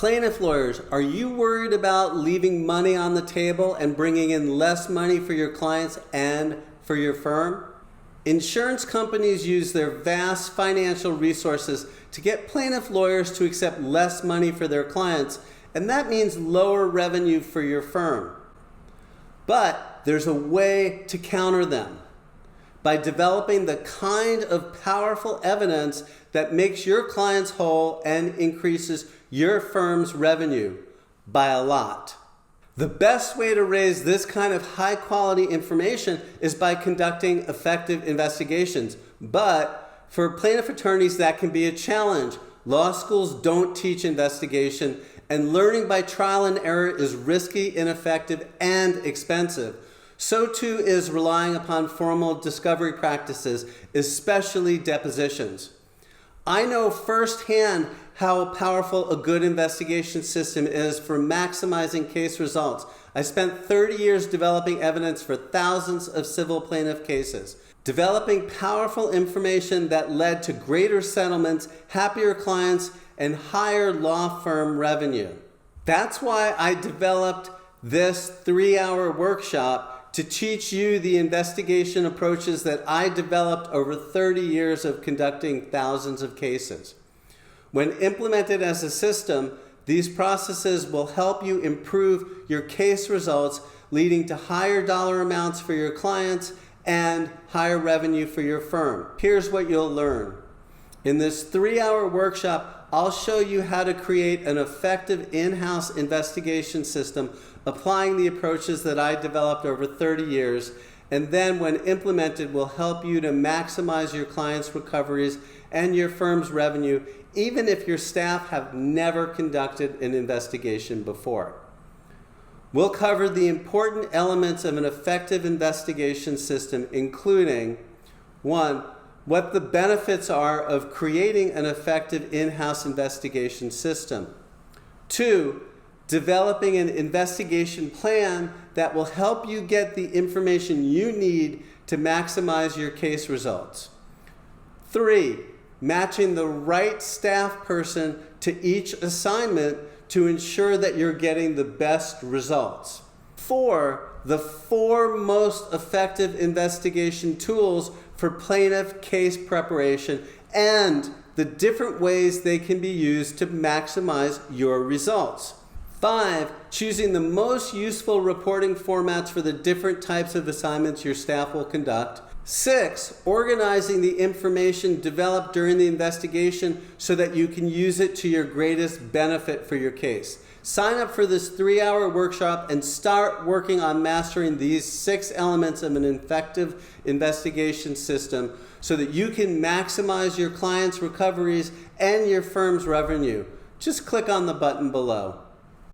Plaintiff lawyers, are you worried about leaving money on the table and bringing in less money for your clients and for your firm? Insurance companies use their vast financial resources to get plaintiff lawyers to accept less money for their clients, and that means lower revenue for your firm. But there's a way to counter them by developing the kind of powerful evidence that makes your clients whole and increases your firm's revenue by a lot. The best way to raise this kind of high quality information is by conducting effective investigations. But for plaintiff attorneys, that can be a challenge. Law schools don't teach investigation, and learning by trial and error is risky, ineffective, and expensive. So too is relying upon formal discovery practices, especially depositions. I know firsthand how powerful a good investigation system is for maximizing case results. I spent 30 years developing evidence for thousands of civil plaintiff cases, developing powerful information that led to greater settlements, happier clients, and higher law firm revenue. That's why I developed this 3-hour workshop to teach you the investigation approaches that I developed over 30 years of conducting thousands of cases. When implemented as a system, these processes will help you improve your case results, leading to higher dollar amounts for your clients and higher revenue for your firm. Here's what you'll learn. In this 3-hour workshop, I'll show you how to create an effective in-house investigation system applying the approaches that I developed over 30 years, and then when implemented will help you to maximize your clients' recoveries and your firm's revenue, even if your staff have never conducted an investigation before. We'll cover the important elements of an effective investigation system, including 1, what the benefits are of creating an effective in-house investigation system. 2, developing an investigation plan that will help you get the information you need to maximize your case results. 3, matching the right staff person to each assignment to ensure that you're getting the best results. 4, the 4 most effective investigation tools for plaintiff case preparation and the different ways they can be used to maximize your results. 5, choosing the most useful reporting formats for the different types of assignments your staff will conduct. 6, organizing the information developed during the investigation so that you can use it to your greatest benefit for your case. Sign up for this 3-hour workshop and start working on mastering these 6 elements of an effective investigation system so that you can maximize your clients' recoveries and your firm's revenue. Just click on the button below.